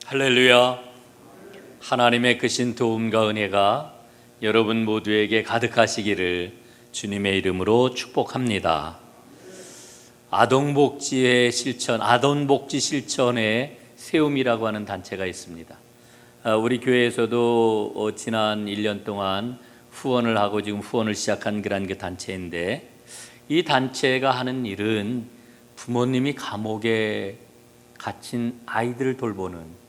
할렐루야. 하나님의 크신 도움과 은혜가 여러분 모두에게 가득하시기를 주님의 이름으로 축복합니다. 아동복지 실천의 세움이라고 하는 단체가 있습니다. 우리 교회에서도 지난 1년 동안 후원을 하고 지금 후원을 시작한 그런 그 단체인데, 이 단체가 하는 일은 부모님이 감옥에 갇힌 아이들을 돌보는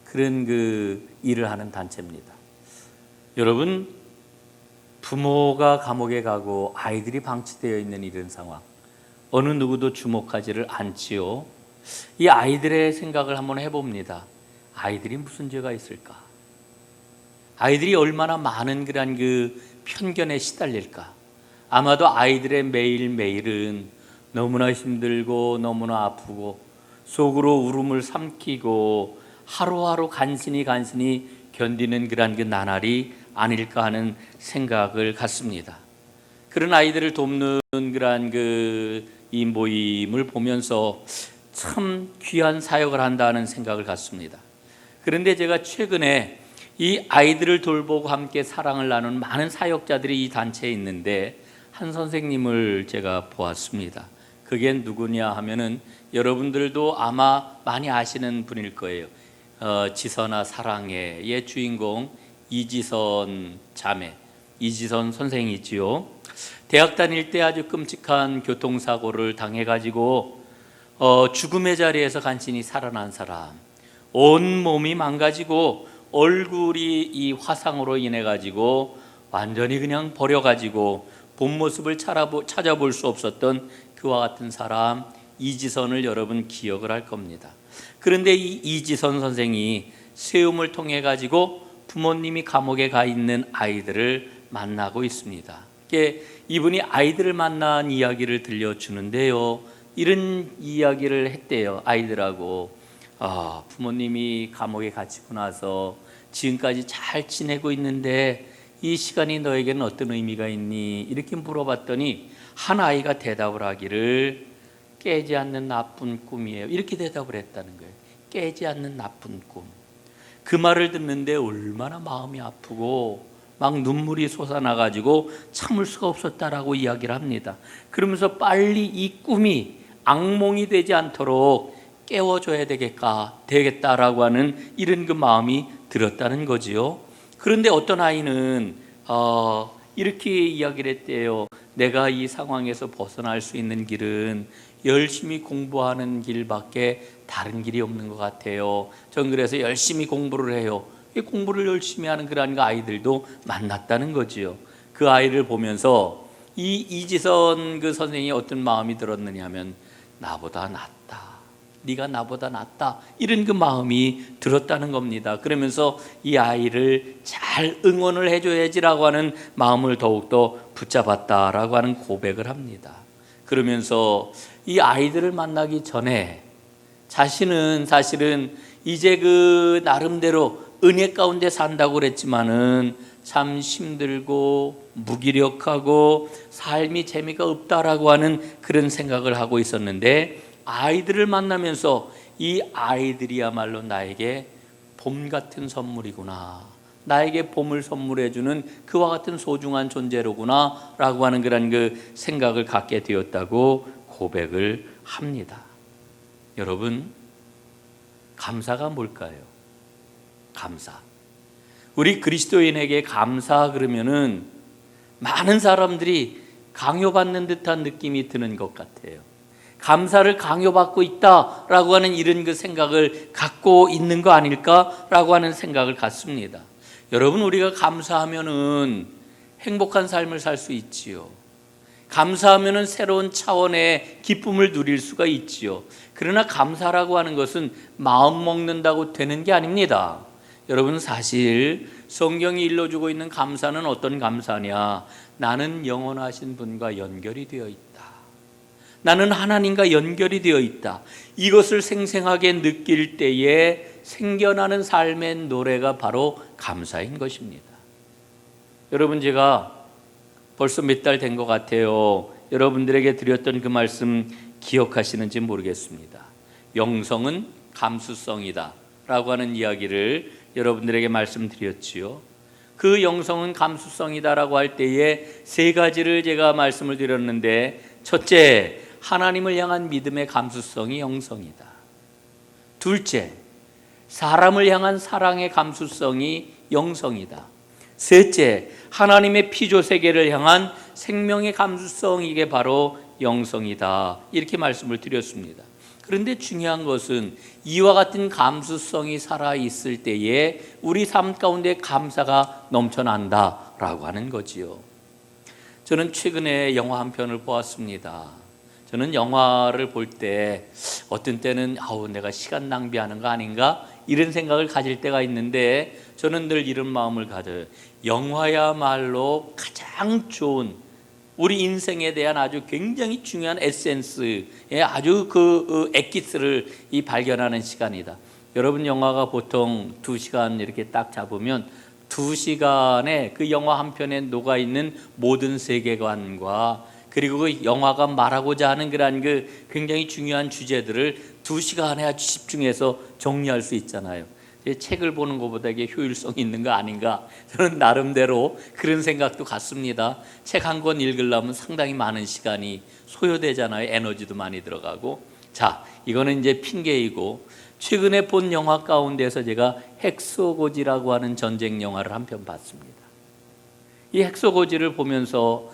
그런 그 일을 하는 단체입니다. 여러분, 부모가 감옥에 가고 아이들이 방치되어 있는 이런 상황, 어느 누구도 주목하지를 않지요. 이 아이들의 생각을 한번 해봅니다. 아이들이 무슨 죄가 있을까? 아이들이 얼마나 많은 그런 그 편견에 시달릴까? 아마도 아이들의 매일매일은 너무나 힘들고 너무나 아프고 속으로 울음을 삼키고 하루하루 간신히 견디는 그런 그 나날이 아닐까 하는 생각을 갖습니다. 그런 아이들을 돕는 그런 이 모임을 보면서 참 귀한 사역을 한다는 생각을 갖습니다. 그런데 제가 최근에 이 아이들을 돌보고 함께 사랑을 나누는 많은 사역자들이 이 단체에 있는데, 한 선생님을 제가 보았습니다. 그게 누구냐 하면은 여러분들도 아마 많이 아시는 분일 거예요. 지선아 사랑해의 주인공 이지선 자매, 이지선 선생이지요. 대학 다닐 때 아주 끔찍한 교통사고를 당해가지고 죽음의 자리에서 간신히 살아난 사람, 온 몸이 망가지고 얼굴이 이 화상으로 인해 가지고 완전히 그냥 버려가지고 본 모습을 찾아볼 수 없었던 그와 같은 사람 이지선을 여러분 기억을 할 겁니다. 그런데 이 이지선 선생이 세움을 통해 가지고 부모님이 감옥에 가 있는 아이들을 만나고 있습니다. 이분이 아이들을 만난 이야기를 들려주는데요, 이런 이야기를 했대요. 아이들하고 부모님이 감옥에 갇히고 나서 지금까지 잘 지내고 있는데 이 시간이 너에게는 어떤 의미가 있니? 이렇게 물어봤더니 한 아이가 대답을 하기를 깨지 않는 나쁜 꿈이에요. 이렇게 대답을 했다는 거예요. 깨지 않는 나쁜 꿈. 그 말을 듣는데 얼마나 마음이 아프고 막 눈물이 솟아나가지고 참을 수가 없었다라고 이야기를 합니다. 그러면서 빨리 이 꿈이 악몽이 되지 않도록 깨워줘야 되겠다라고 하는 이런 그 마음이 들었다는 거지요. 그런데 어떤 아이는 이렇게 이야기를 했대요. 내가 이 상황에서 벗어날 수 있는 길은 열심히 공부하는 길밖에 다른 길이 없는 것 같아요. 전 그래서 열심히 공부를 해요. 이 공부를 열심히 하는 그런 아이들도 만났다는 거지요. 그 아이를 보면서 이 이지선 그 선생이 어떤 마음이 들었느냐 하면, 나보다 낫다, 네가 나보다 낫다, 이런 그 마음이 들었다는 겁니다. 그러면서 이 아이를 잘 응원을 해줘야지라고 하는 마음을 더욱더 붙잡았다라고 하는 고백을 합니다. 그러면서 이 아이들을 만나기 전에 자신은 사실은 이제 그 나름대로 은혜 가운데 산다고 그랬지만은 참 힘들고 무기력하고 삶이 재미가 없다라고 하는 그런 생각을 하고 있었는데, 아이들을 만나면서 이 아이들이야말로 나에게 봄 같은 선물이구나, 나에게 봄을 선물해주는 그와 같은 소중한 존재로구나 라고 하는 그런 그 생각을 갖게 되었다고 고백을 합니다. 여러분, 감사가 뭘까요? 감사. 우리 그리스도인에게 감사 그러면은 많은 사람들이 강요받는 듯한 느낌이 드는 것 같아요. 감사를 강요받고 있다라고 하는 이런 그 생각을 갖고 있는 거 아닐까라고 하는 생각을 갖습니다. 여러분, 우리가 감사하면은 행복한 삶을 살 수 있지요. 감사하면은 새로운 차원의 기쁨을 누릴 수가 있지요. 그러나 감사라고 하는 것은 마음 먹는다고 되는 게 아닙니다. 여러분, 사실 성경이 일러주고 있는 감사는 어떤 감사냐? 나는 영원하신 분과 연결이 되어 있다. 나는 하나님과 연결이 되어 있다. 이것을 생생하게 느낄 때에 생겨나는 삶의 노래가 바로 감사인 것입니다. 여러분, 제가 벌써 몇 달 된 것 같아요. 여러분들에게 드렸던 그 말씀 기억하시는지 모르겠습니다. 영성은 감수성이다 라고 하는 이야기를 여러분들에게 말씀드렸지요. 그 영성은 감수성이다라고 할 때에 세 가지를 제가 말씀을 드렸는데, 첫째, 하나님을 향한 믿음의 감수성이 영성이다. 둘째, 사람을 향한 사랑의 감수성이 영성이다. 셋째, 하나님의 피조 세계를 향한 생명의 감수성, 이게 바로 영성이다. 이렇게 말씀을 드렸습니다. 그런데 중요한 것은 이와 같은 감수성이 살아있을 때에 우리 삶 가운데 감사가 넘쳐난다라고 하는 거지요. 저는 최근에 영화 한 편을 보았습니다. 저는 영화를 볼 때 어떤 때는 내가 시간 낭비하는 거 아닌가 이런 생각을 가질 때가 있는데, 저는 늘 이런 마음을 가져요. 영화야말로 가장 좋은 우리 인생에 대한 아주 굉장히 중요한 에센스의 아주 그 엑기스를 발견하는 시간이다. 여러분, 영화가 보통 2시간 이렇게 딱 잡으면 2시간에 그 영화 한 편에 녹아있는 모든 세계관과 그리고 그 영화가 말하고자 하는 그런 그 굉장히 중요한 주제들을 2시간에 아주 집중해서 정리할 수 있잖아요. 책을 보는 것보다 이게 효율성이 있는 거 아닌가, 저는 나름대로 그런 생각도 갖습니다. 책 한 권 읽으려면 상당히 많은 시간이 소요되잖아요. 에너지도 많이 들어가고. 자, 이거는 이제 핑계이고, 최근에 본 영화 가운데서 제가 헥소고지라고 하는 전쟁 영화를 한 편 봤습니다. 이 헥소고지를 보면서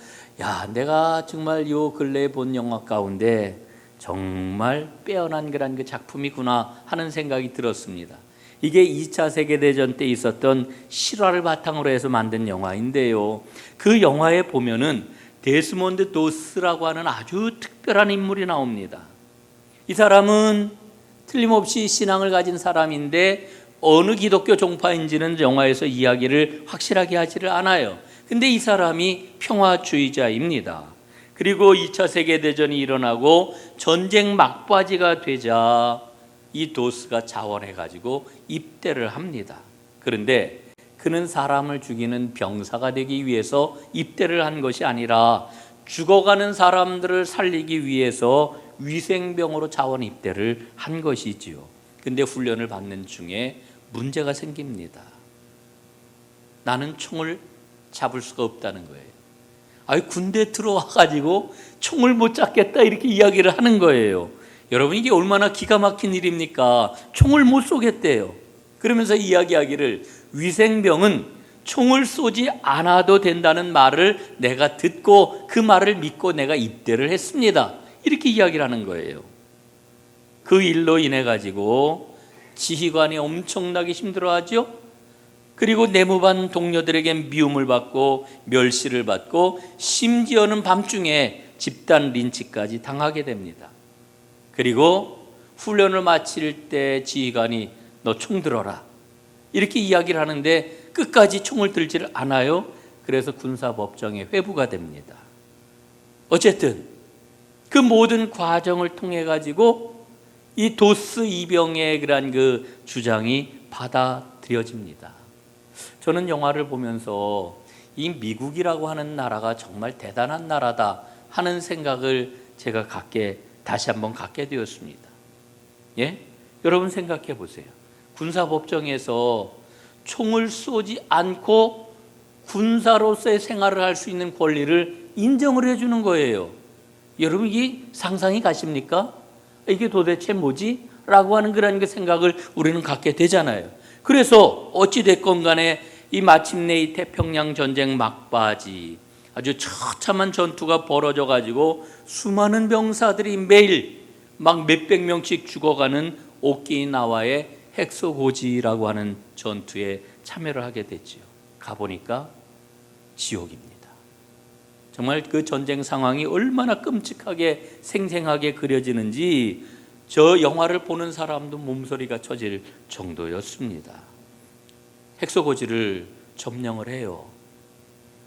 내가 정말 요 근래에 본 영화 가운데 정말 빼어난 그런 그 작품이구나 하는 생각이 들었습니다. 이게 2차 세계대전 때 있었던 실화를 바탕으로 해서 만든 영화인데요, 그 영화에 보면은 데스몬드 도스라고 하는 아주 특별한 인물이 나옵니다. 이 사람은 틀림없이 신앙을 가진 사람인데 어느 기독교 종파인지는 영화에서 이야기를 확실하게 하지를 않아요. 근데 이 사람이 평화주의자입니다. 그리고 2차 세계대전이 일어나고 전쟁 막바지가 되자 이 도스가 자원해가지고 입대를 합니다. 그런데 그는 사람을 죽이는 병사가 되기 위해서 입대를 한 것이 아니라 죽어가는 사람들을 살리기 위해서 위생병으로 자원 입대를 한 것이지요. 근데 훈련을 받는 중에 문제가 생깁니다. 나는 총을 잡을 수가 없다는 거예요. 군대 들어와가지고 총을 못 잡겠다 이렇게 이야기를 하는 거예요. 여러분, 이게 얼마나 기가 막힌 일입니까? 총을 못 쏘겠대요. 그러면서 이야기하기를, 위생병은 총을 쏘지 않아도 된다는 말을 내가 듣고 그 말을 믿고 내가 입대를 했습니다. 이렇게 이야기를 하는 거예요. 그 일로 인해 가지고 지휘관이 엄청나게 힘들어하죠. 그리고 내무반 동료들에게 미움을 받고 멸시를 받고 심지어는 밤중에 집단 린치까지 당하게 됩니다. 그리고 훈련을 마칠 때 지휘관이 너 총 들어라 이렇게 이야기를 하는데 끝까지 총을 들지를 않아요. 그래서 군사법정에 회부가 됩니다. 어쨌든 그 모든 과정을 통해 가지고 이 도스 이병의 그런 그 주장이 받아들여집니다. 저는 영화를 보면서 이 미국이라고 하는 나라가 정말 대단한 나라다 하는 생각을 제가 다시 한번 갖게 되었습니다. 여러분 생각해 보세요. 군사법정에서 총을 쏘지 않고 군사로서의 생활을 할 수 있는 권리를 인정을 해주는 거예요. 여러분, 이게 상상이 가십니까? 이게 도대체 뭐지? 라고 하는 그런 생각을 우리는 갖게 되잖아요. 그래서 어찌됐건 간에 이 마침내 이 태평양 전쟁 막바지 아주 처참한 전투가 벌어져 가지고 수많은 병사들이 매일 막 몇백 명씩 죽어가는 오키나와의 헥소고지라고 하는 전투에 참여를 하게 됐지요. 가보니까 지옥입니다. 정말 그 전쟁 상황이 얼마나 끔찍하게 생생하게 그려지는지 저 영화를 보는 사람도 몸소리가 쳐질 정도였습니다. 헥소고지를 점령을 해요.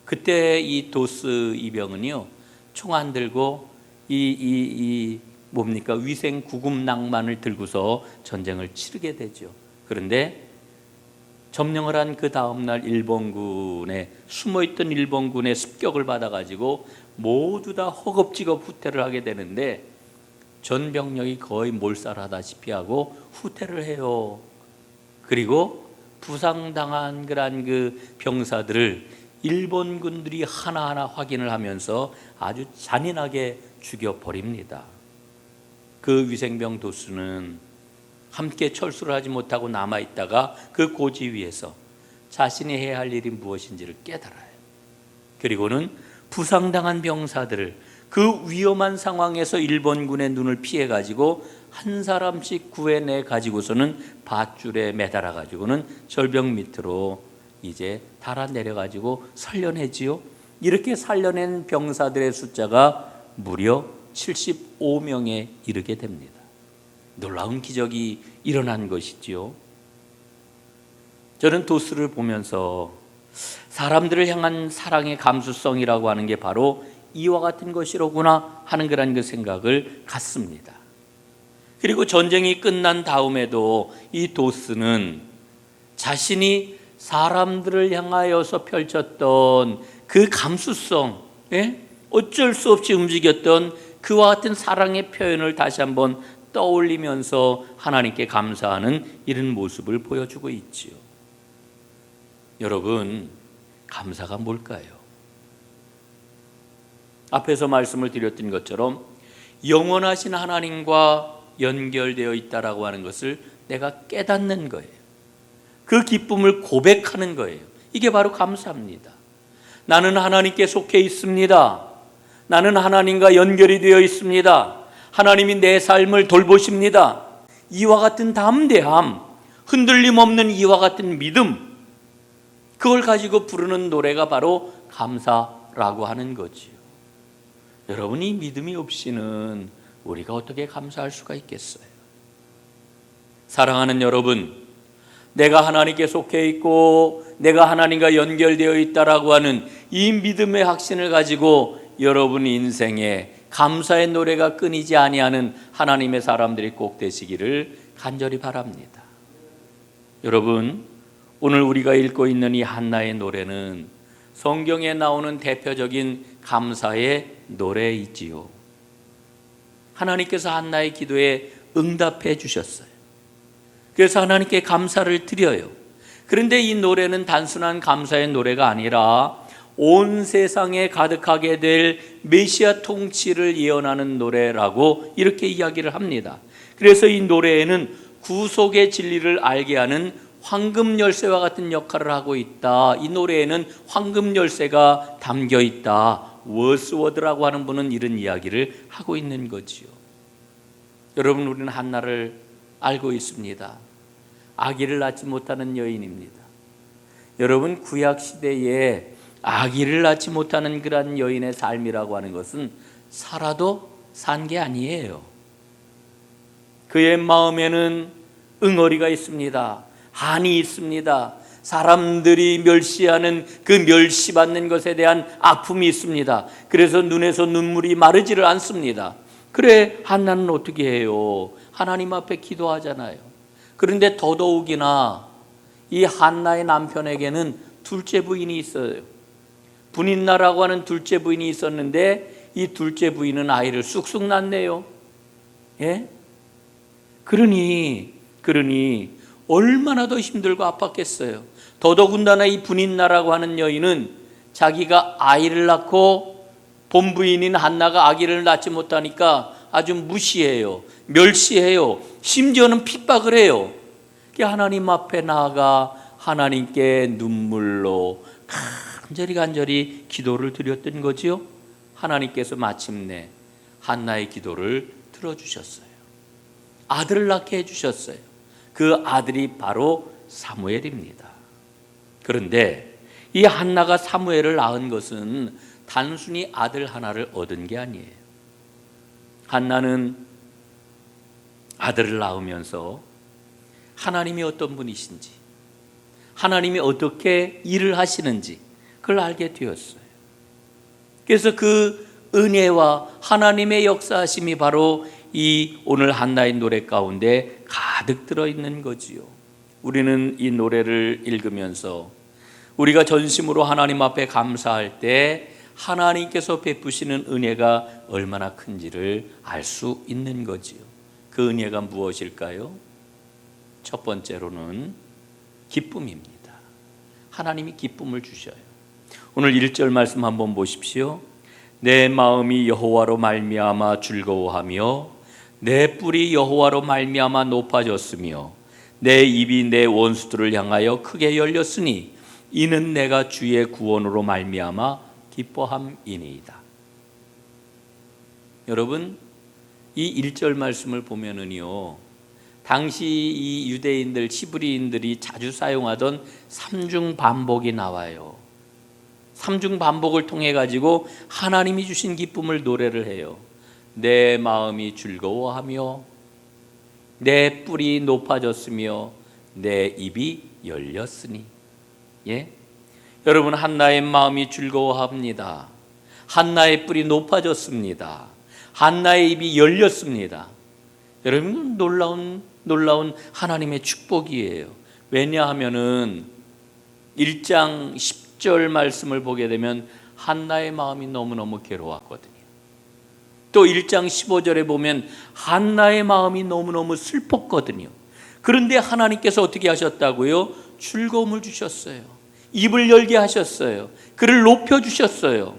그때 이 도스 이병은요, 총 안 들고 위생 구급 낭만을 들고서 전쟁을 치르게 되죠. 그런데 점령을 한 그 다음날 일본군에 숨어있던 일본군의 습격을 받아가지고 모두 다 허겁지겁 후퇴를 하게 되는데 전 병력이 거의 몰살하다시피 하고 후퇴를 해요. 그리고 부상당한 그런 그 병사들을 일본군들이 하나하나 확인을 하면서 아주 잔인하게 죽여버립니다. 그 위생병 도수는 함께 철수를 하지 못하고 남아있다가 그 고지 위에서 자신이 해야 할 일이 무엇인지를 깨달아요. 그리고는 부상당한 병사들을 그 위험한 상황에서 일본군의 눈을 피해가지고 한 사람씩 구해내 가지고서는 밧줄에 매달아 가지고는 절벽 밑으로 이제 달아 내려 가지고 살려내지요. 이렇게 살려낸 병사들의 숫자가 무려 75명에 이르게 됩니다. 놀라운 기적이 일어난 것이지요. 저는 도스를 보면서 사람들을 향한 사랑의 감수성이라고 하는 게 바로 이와 같은 것이로구나 하는 그런 그 생각을 갖습니다. 그리고 전쟁이 끝난 다음에도 이 도스는 자신이 사람들을 향하여서 펼쳤던 그 감수성, 어쩔 수 없이 움직였던 그와 같은 사랑의 표현을 다시 한번 떠올리면서 하나님께 감사하는 이런 모습을 보여주고 있지요. 여러분, 감사가 뭘까요? 앞에서 말씀을 드렸던 것처럼 영원하신 하나님과 연결되어 있다라고 하는 것을 내가 깨닫는 거예요. 그 기쁨을 고백하는 거예요. 이게 바로 감사입니다. 나는 하나님께 속해 있습니다. 나는 하나님과 연결이 되어 있습니다. 하나님이 내 삶을 돌보십니다. 이와 같은 담대함, 흔들림 없는 이와 같은 믿음, 그걸 가지고 부르는 노래가 바로 감사라고 하는 거지요. 여러분, 이 믿음이 없이는 우리가 어떻게 감사할 수가 있겠어요? 사랑하는 여러분, 내가 하나님께 속해 있고 내가 하나님과 연결되어 있다라고 하는 이 믿음의 확신을 가지고 여러분 인생에 감사의 노래가 끊이지 아니하는 하나님의 사람들이 꼭 되시기를 간절히 바랍니다. 여러분, 오늘 우리가 읽고 있는 이 한나의 노래는 성경에 나오는 대표적인 감사의 노래이지요. 하나님께서 한나의 기도에 응답해 주셨어요. 그래서 하나님께 감사를 드려요. 그런데 이 노래는 단순한 감사의 노래가 아니라 온 세상에 가득하게 될 메시아 통치를 예언하는 노래라고 이렇게 이야기를 합니다. 그래서 이 노래에는 구속의 진리를 알게 하는 황금 열쇠와 같은 역할을 하고 있다. 이 노래에는 황금 열쇠가 담겨 있다. 워스워드라고 하는 분은 이런 이야기를 하고 있는 거지요. 여러분, 우리는 한나를 알고 있습니다. 아기를 낳지 못하는 여인입니다. 여러분, 구약 시대에 아기를 낳지 못하는 그런 여인의 삶이라고 하는 것은 살아도 산 게 아니에요. 그의 마음에는 응어리가 있습니다. 한이 있습니다. 사람들이 멸시하는 그 멸시받는 것에 대한 아픔이 있습니다. 그래서 눈에서 눈물이 마르지를 않습니다. 그래, 한나는 어떻게 해요? 하나님 앞에 기도하잖아요. 그런데 더더욱이나 이 한나의 남편에게는 둘째 부인이 있어요. 분인나라고 하는 둘째 부인이 있었는데 이 둘째 부인은 아이를 쑥쑥 낳네요. 예? 그러니 얼마나 더 힘들고 아팠겠어요. 더더군다나 이 분인나라고 하는 여인은 자기가 아이를 낳고 본부인인 한나가 아기를 낳지 못하니까 아주 무시해요. 멸시해요. 심지어는 핍박을 해요. 하나님 앞에 나아가 하나님께 눈물로 간절히 기도를 드렸던 거지요. 하나님께서 마침내 한나의 기도를 들어주셨어요. 아들을 낳게 해주셨어요. 그 아들이 바로 사무엘입니다. 그런데 이 한나가 사무엘을 낳은 것은 단순히 아들 하나를 얻은 게 아니에요. 한나는 아들을 낳으면서 하나님이 어떤 분이신지, 하나님이 어떻게 일을 하시는지 그걸 알게 되었어요. 그래서 그 은혜와 하나님의 역사하심이 바로 이 오늘 한나의 노래 가운데 가득 들어있는 거지요. 우리는 이 노래를 읽으면서 우리가 전심으로 하나님 앞에 감사할 때 하나님께서 베푸시는 은혜가 얼마나 큰지를 알 수 있는 거지요. 그 은혜가 무엇일까요? 첫 번째로는 기쁨입니다. 하나님이 기쁨을 주셔요. 오늘 1절 말씀 한번 보십시오. 내 마음이 여호와로 말미암아 즐거워하며 내 뿔이 여호와로 말미암아 높아졌으며 내 입이 내 원수들을 향하여 크게 열렸으니 이는 내가 주의 구원으로 말미암아 기뻐함이니이다. 여러분, 이 1절 말씀을 보면은요, 당시 이 유대인들, 히브리인들이 자주 사용하던 삼중 반복이 나와요. 삼중 반복을 통해 가지고 하나님이 주신 기쁨을 노래를 해요. 내 마음이 즐거워하며 내 뿔이 높아졌으며 내 입이 열렸으니. 예? 여러분, 한나의 마음이 즐거워합니다. 한나의 뿔이 높아졌습니다. 한나의 입이 열렸습니다. 여러분, 놀라운 하나님의 축복이에요. 왜냐하면은 1장 10절 말씀을 보게 되면 한나의 마음이 너무너무 괴로웠거든요. 또 1장 15절에 보면 한나의 마음이 너무너무 슬펐거든요. 그런데 하나님께서 어떻게 하셨다고요? 즐거움을 주셨어요. 입을 열게 하셨어요. 그를 높여주셨어요.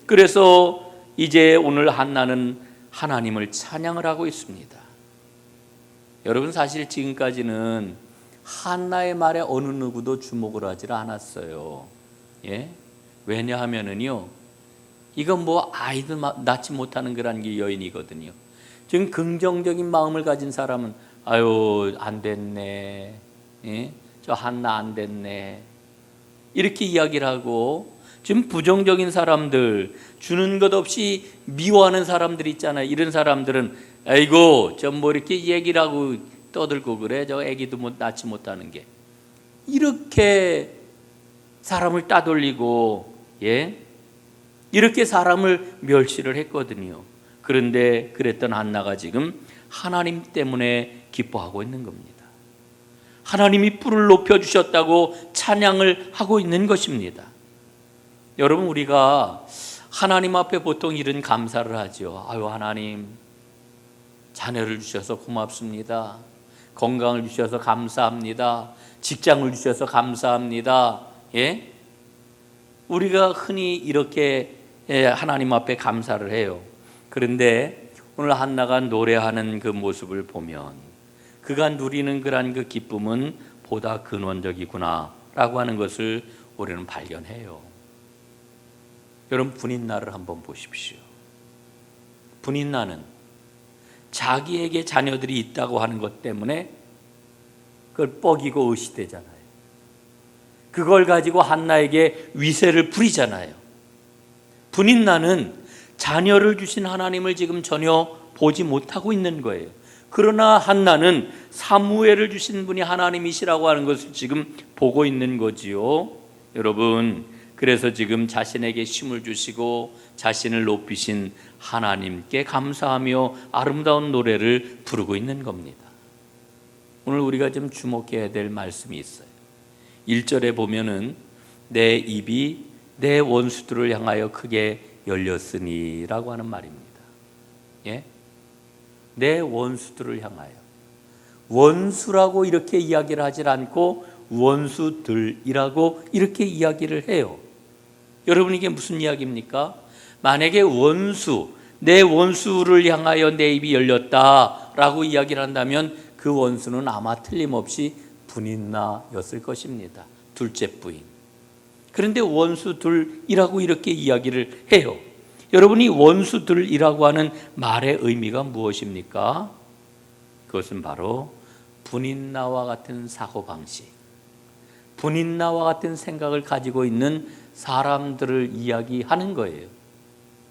그래서 이제 오늘 한나는 하나님을 찬양을 하고 있습니다. 여러분, 사실 지금까지는 한나의 말에 어느 누구도 주목을 하질 않았어요. 예? 왜냐하면은요, 이건 뭐 아이도 낳지 못하는 그런 게 여인이거든요. 지금 긍정적인 마음을 가진 사람은 아유, 안 됐네. 예? 저 한나 안 됐네. 이렇게 이야기를 하고, 지금 부정적인 사람들, 주는 것 없이 미워하는 사람들 있잖아요. 이런 사람들은 아이고, 저 뭐 이렇게 얘기를 하고 떠들고 그래. 저 애기도 낳지 못하는 게. 이렇게 사람을 따돌리고, 예? 이렇게 사람을 멸시를 했거든요. 그런데 그랬던 한나가 지금 하나님 때문에 기뻐하고 있는 겁니다. 하나님이 뿔을 높여주셨다고 찬양을 하고 있는 것입니다. 여러분, 우리가 하나님 앞에 보통 이런 감사를 하죠. 아유, 하나님, 자녀를 주셔서 고맙습니다. 건강을 주셔서 감사합니다. 직장을 주셔서 감사합니다. 예? 우리가 흔히 이렇게 하나님 앞에 감사를 해요. 그런데 오늘 한나가 노래하는 그 모습을 보면 그가 누리는 그러한 그 기쁨은 보다 근원적이구나 라고 하는 것을 우리는 발견해요. 여러분, 분인나를 한번 보십시오. 분인나는 자기에게 자녀들이 있다고 하는 것 때문에 그걸 뻐기고 의시되잖아요. 그걸 가지고 한나에게 위세를 부리잖아요. 분인나는 자녀를 주신 하나님을 지금 전혀 보지 못하고 있는 거예요. 그러나 한나는 사무엘을 주신 분이 하나님이시라고 하는 것을 지금 보고 있는 거지요. 여러분, 그래서 지금 자신에게 쉼을 주시고 자신을 높이신 하나님께 감사하며 아름다운 노래를 부르고 있는 겁니다. 오늘 우리가 좀 주목해야 될 말씀이 있어요. 1절에 보면은 내 입이 내 원수들을 향하여 크게 열렸으니 라고 하는 말입니다. 예? 내 원수들을 향하여. 원수라고 이렇게 이야기를 하질 않고 원수들이라고 이렇게 이야기를 해요. 여러분, 이게 무슨 이야기입니까? 만약에 내 원수를 향하여 내 입이 열렸다라고 이야기를 한다면 그 원수는 아마 틀림없이 분인나였을 것입니다. 둘째 부인. 그런데 원수들이라고 이렇게 이야기를 해요. 여러분이 원수들이라고 하는 말의 의미가 무엇입니까? 그것은 바로 분인나와 같은 사고방식, 분인나와 같은 생각을 가지고 있는 사람들을 이야기하는 거예요.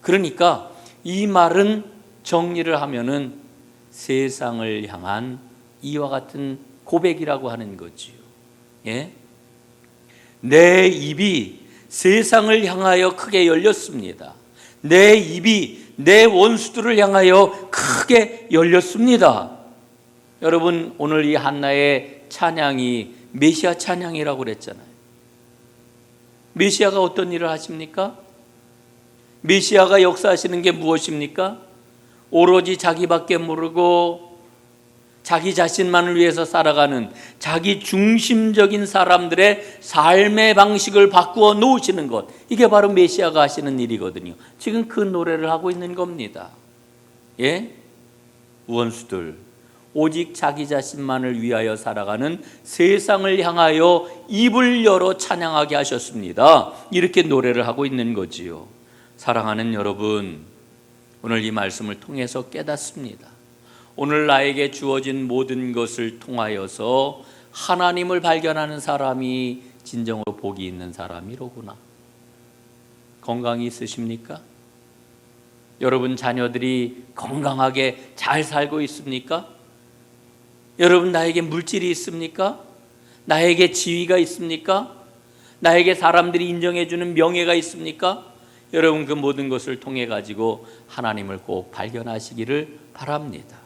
그러니까 이 말은 정리를 하면은 세상을 향한 이와 같은 고백이라고 하는 거지요. 예? 내 입이 세상을 향하여 크게 열렸습니다. 내 입이 내 원수들을 향하여 크게 열렸습니다. 여러분, 오늘 이 한나의 찬양이 메시아 찬양이라고 그랬잖아요. 메시아가 어떤 일을 하십니까? 메시아가 역사하시는 게 무엇입니까? 오로지 자기밖에 모르고 자기 자신만을 위해서 살아가는 자기 중심적인 사람들의 삶의 방식을 바꾸어 놓으시는 것, 이게 바로 메시아가 하시는 일이거든요. 지금 그 노래를 하고 있는 겁니다. 예? 원수들, 오직 자기 자신만을 위하여 살아가는 세상을 향하여 입을 열어 찬양하게 하셨습니다. 이렇게 노래를 하고 있는 거지요. 사랑하는 여러분, 오늘 이 말씀을 통해서 깨닫습니다. 오늘 나에게 주어진 모든 것을 통하여서 하나님을 발견하는 사람이 진정으로 복이 있는 사람이로구나. 건강이 있으십니까? 여러분 자녀들이 건강하게 잘 살고 있습니까? 여러분 나에게 물질이 있습니까? 나에게 지위가 있습니까? 나에게 사람들이 인정해주는 명예가 있습니까? 여러분 그 모든 것을 통해 가지고 하나님을 꼭 발견하시기를 바랍니다.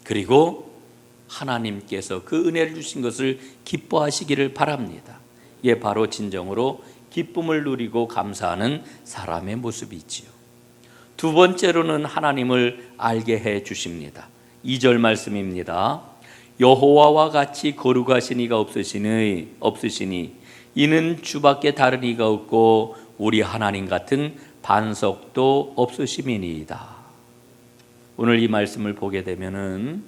그리고 하나님께서 그 은혜를 주신 것을 기뻐하시기를 바랍니다. 이게 바로 진정으로 기쁨을 누리고 감사하는 사람의 모습이지요. 두 번째로는 하나님을 알게 해 주십니다. 2절 말씀입니다. 여호와와 같이 거룩하신 이가 없으시니 이는 주밖에 다른 이가 없고 우리 하나님 같은 반석도 없으심이니이다. 오늘 이 말씀을 보게 되면은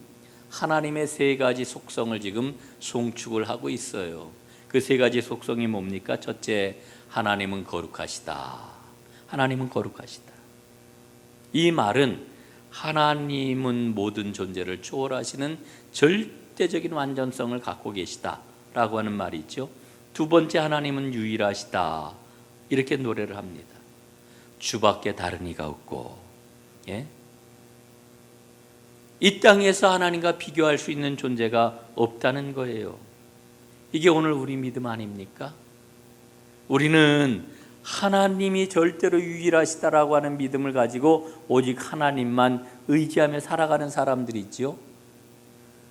하나님의 세 가지 속성을 지금 송축을 하고 있어요. 그 세 가지 속성이 뭡니까? 첫째, 하나님은 거룩하시다. 하나님은 거룩하시다. 이 말은 하나님은 모든 존재를 초월하시는 절대적인 완전성을 갖고 계시다라고 하는 말이 있죠. 두 번째, 하나님은 유일하시다. 이렇게 노래를 합니다. 주밖에 다른 이가 없고, 예? 이 땅에서 하나님과 비교할 수 있는 존재가 없다는 거예요. 이게 오늘 우리 믿음 아닙니까? 우리는 하나님이 절대로 유일하시다라고 하는 믿음을 가지고 오직 하나님만 의지하며 살아가는 사람들이지요.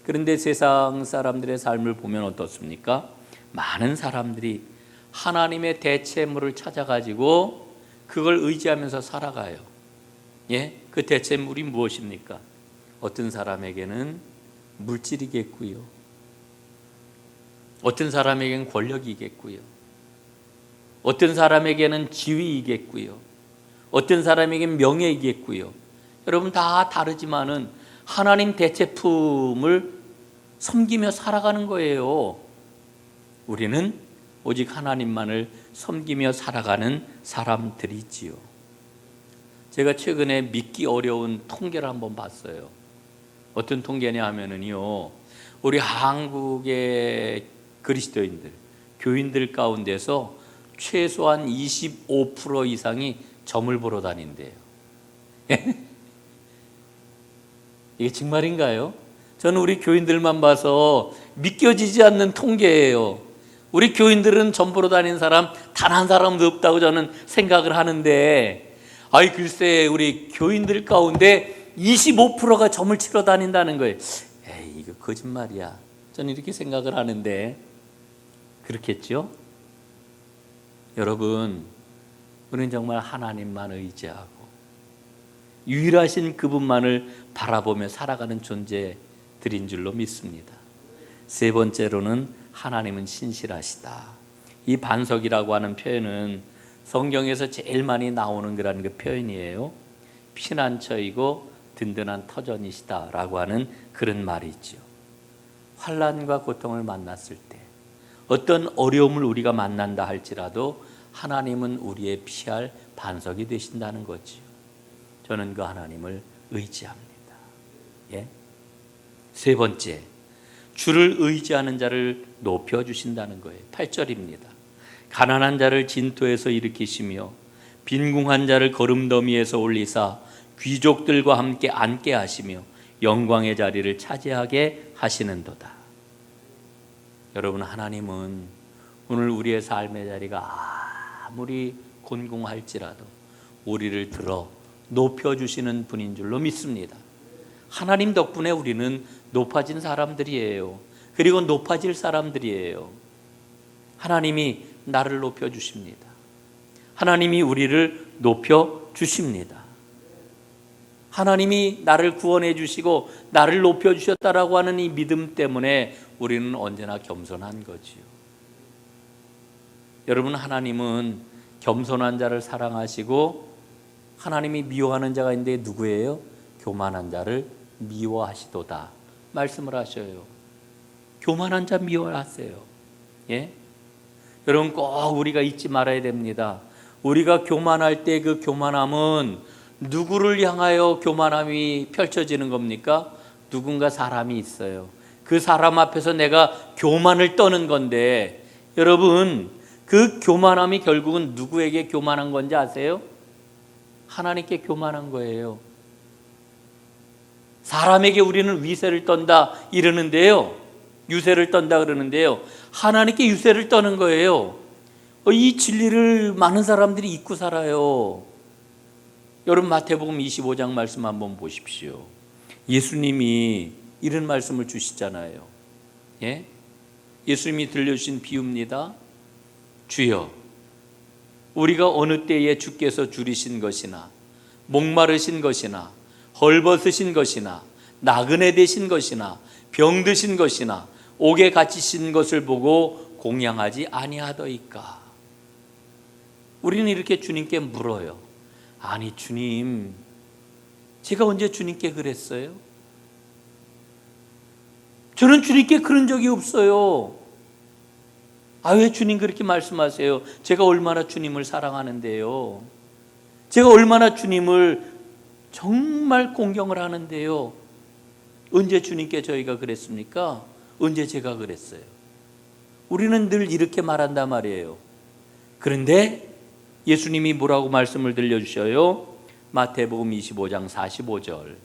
그런데 세상 사람들의 삶을 보면 어떻습니까? 많은 사람들이 하나님의 대체물을 찾아가지고 그걸 의지하면서 살아가요. 예? 그 대체물이 무엇입니까? 어떤 사람에게는 물질이겠고요. 어떤 사람에게는 권력이겠고요. 어떤 사람에게는 지위이겠고요. 어떤 사람에게는 명예이겠고요. 여러분 다 다르지만은 하나님 대체품을 섬기며 살아가는 거예요. 우리는 오직 하나님만을 섬기며 살아가는 사람들이지요. 제가 최근에 믿기 어려운 통계를 한번 봤어요. 어떤 통계냐 하면은요, 우리 한국의 그리스도인들, 교인들 가운데서 최소한 25% 이상이 점을 보러 다닌대요. 이게 정말인가요? 저는 우리 교인들만 봐서 믿겨지지 않는 통계예요. 우리 교인들은 점 보러 다니는 사람 단 한 사람도 없다고 저는 생각을 하는데, 아이 글쎄 우리 교인들 가운데 25%가 점을 치러 다닌다는 거예요. 에이 이거 거짓말이야. 저는 이렇게 생각을 하는데 그렇겠죠? 여러분, 우리는 정말 하나님만 의지하고 유일하신 그분만을 바라보며 살아가는 존재들인 줄로 믿습니다. 세 번째로는 하나님은 신실하시다. 이 반석이라고 하는 표현은 성경에서 제일 많이 나오는 그런 그 표현이에요. 피난처이고 든든한 터전이시다라고 하는 그런 말이 있죠. 환난과 고통을 만났을 때, 어떤 어려움을 우리가 만난다 할지라도 하나님은 우리의 피할 반석이 되신다는 거지요. 저는 그 하나님을 의지합니다. 예? 세 번째, 주를 의지하는 자를 높여주신다는 거예요. 8절입니다. 가난한 자를 진토에서 일으키시며 빈궁한 자를 거름더미에서 올리사 귀족들과 함께 앉게 하시며 영광의 자리를 차지하게 하시는도다. 여러분, 하나님은 오늘 우리의 삶의 자리가 아무리 곤궁할지라도 우리를 들어 높여주시는 분인 줄로 믿습니다. 하나님 덕분에 우리는 높아진 사람들이에요. 그리고 높아질 사람들이에요. 하나님이 나를 높여주십니다. 하나님이 우리를 높여주십니다. 하나님이 나를 구원해 주시고 나를 높여 주셨다라고 하는 이 믿음 때문에 우리는 언제나 겸손한 거지요. 여러분, 하나님은 겸손한 자를 사랑하시고 하나님이 미워하는 자가 있는데 누구예요? 교만한 자를 미워하시도다 말씀을 하셔요. 교만한 자 미워하세요. 예? 여러분, 꼭 우리가 잊지 말아야 됩니다. 우리가 교만할 때 그 교만함은 누구를 향하여 교만함이 펼쳐지는 겁니까? 누군가 사람이 있어요. 그 사람 앞에서 내가 교만을 떠는 건데, 여러분, 그 교만함이 결국은 누구에게 교만한 건지 아세요? 하나님께 교만한 거예요. 사람에게 우리는 위세를 떤다 이러는데요, 유세를 떤다 그러는데요, 하나님께 유세를 떠는 거예요. 이 진리를 많은 사람들이 잊고 살아요. 여러분, 마태복음 25장 말씀 한번 보십시오. 예수님이 이런 말씀을 주시잖아요. 예? 예수님이 들려주신 비유입니다. 주여, 우리가 어느 때에 주께서 줄이신 것이나 목마르신 것이나 헐벗으신 것이나 나그네 되신 것이나 병드신 것이나 옥에 갇히신 것을 보고 공양하지 아니하더이까. 우리는 이렇게 주님께 물어요. 아니 주님, 제가 언제 주님께 그랬어요? 저는 주님께 그런 적이 없어요. 왜 주님 그렇게 말씀하세요? 제가 얼마나 주님을 사랑하는데요, 제가 얼마나 주님을 정말 공경을 하는데요, 언제 주님께 저희가 그랬습니까? 언제 제가 그랬어요? 우리는 늘 이렇게 말한단 말이에요. 그런데 예수님이 뭐라고 말씀을 들려주셔요? 마태복음 25장 45절.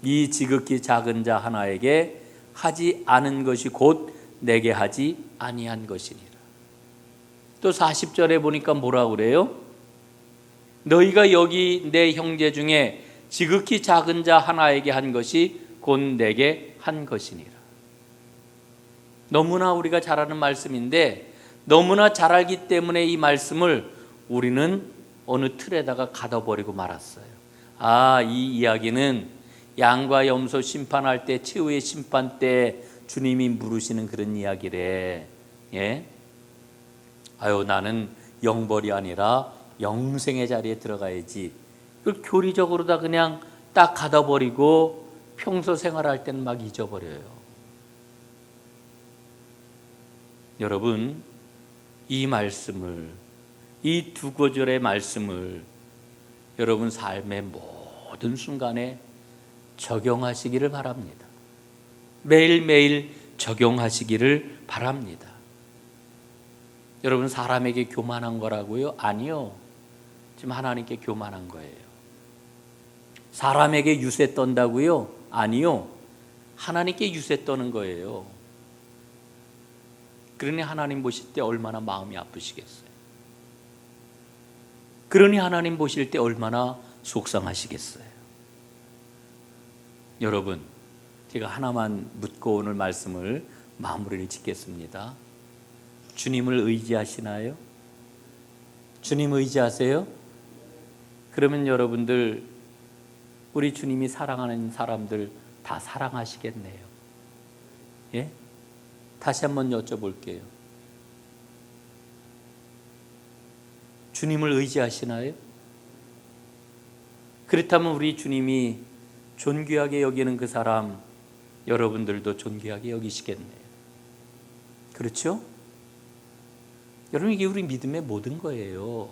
이 지극히 작은 자 하나에게 하지 않은 것이 곧 내게 하지 아니한 것이니라. 또 40절에 보니까 뭐라고 그래요? 너희가 여기 내 형제 중에 지극히 작은 자 하나에게 한 것이 곧 내게 한 것이니라. 너무나 우리가 잘 아는 말씀인데, 너무나 잘 알기 때문에 이 말씀을 우리는 어느 틀에다가 가둬버리고 말았어요. 이 이야기는 양과 염소 심판할 때, 최후의 심판 때 주님이 물으시는 그런 이야기래. 예? 나는 영벌이 아니라 영생의 자리에 들어가야지. 그걸 교리적으로 다 그냥 딱 가둬버리고 평소 생활할 때는 막 잊어버려요. 여러분, 이 말씀을, 이 두 구절의 말씀을 여러분 삶의 모든 순간에 적용하시기를 바랍니다. 매일매일 적용하시기를 바랍니다. 여러분, 사람에게 교만한 거라고요? 아니요. 지금 하나님께 교만한 거예요. 사람에게 유세 떤다고요? 아니요. 하나님께 유세 떠는 거예요. 그러니 하나님 보실 때 얼마나 마음이 아프시겠어요? 그러니 하나님 보실 때 얼마나 속상하시겠어요? 여러분, 제가 하나만 묻고 오늘 말씀을 마무리를 짓겠습니다. 주님을 의지하시나요? 주님 의지하세요? 그러면 여러분들, 우리 주님이 사랑하는 사람들 다 사랑하시겠네요. 예? 다시 한번 여쭤볼게요. 주님을 의지하시나요? 그렇다면 우리 주님이 존귀하게 여기는 그 사람, 여러분들도 존귀하게 여기시겠네요. 그렇죠? 여러분, 이게 우리 믿음의 모든 거예요.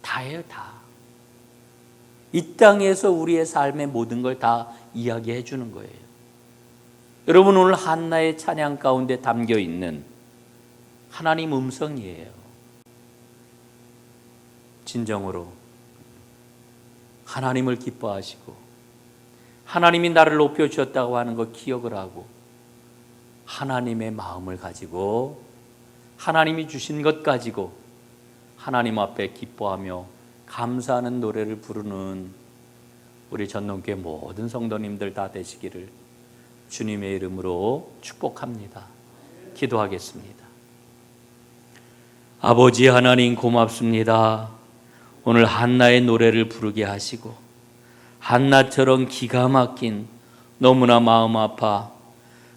다예요, 다. 이 땅에서 우리의 삶의 모든 걸 다 이야기해 주는 거예요. 여러분, 오늘 한나의 찬양 가운데 담겨 있는 하나님 음성이에요. 진정으로 하나님을 기뻐하시고 하나님이 나를 높여주셨다고 하는 것 기억을 하고 하나님의 마음을 가지고 하나님이 주신 것 가지고 하나님 앞에 기뻐하며 감사하는 노래를 부르는 우리 전동교회 모든 성도님들 다 되시기를 주님의 이름으로 축복합니다. 기도하겠습니다. 아버지 하나님, 고맙습니다. 오늘 한나의 노래를 부르게 하시고 한나처럼 기가 막힌 너무나 마음 아파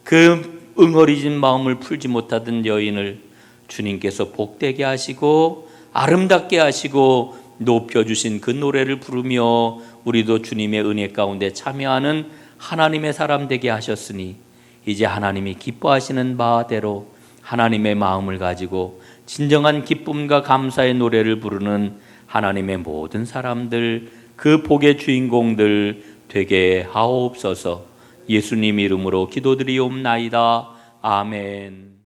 그 응어리진 마음을 풀지 못하던 여인을 주님께서 복되게 하시고 아름답게 하시고 높여주신 그 노래를 부르며 우리도 주님의 은혜 가운데 참여하는 하나님의 사람 되게 하셨으니 이제 하나님이 기뻐하시는 바대로 하나님의 마음을 가지고 진정한 기쁨과 감사의 노래를 부르는 하나님의 모든 사람들, 그 복의 주인공들 되게 하옵소서. 예수님 이름으로 기도드리옵나이다. 아멘.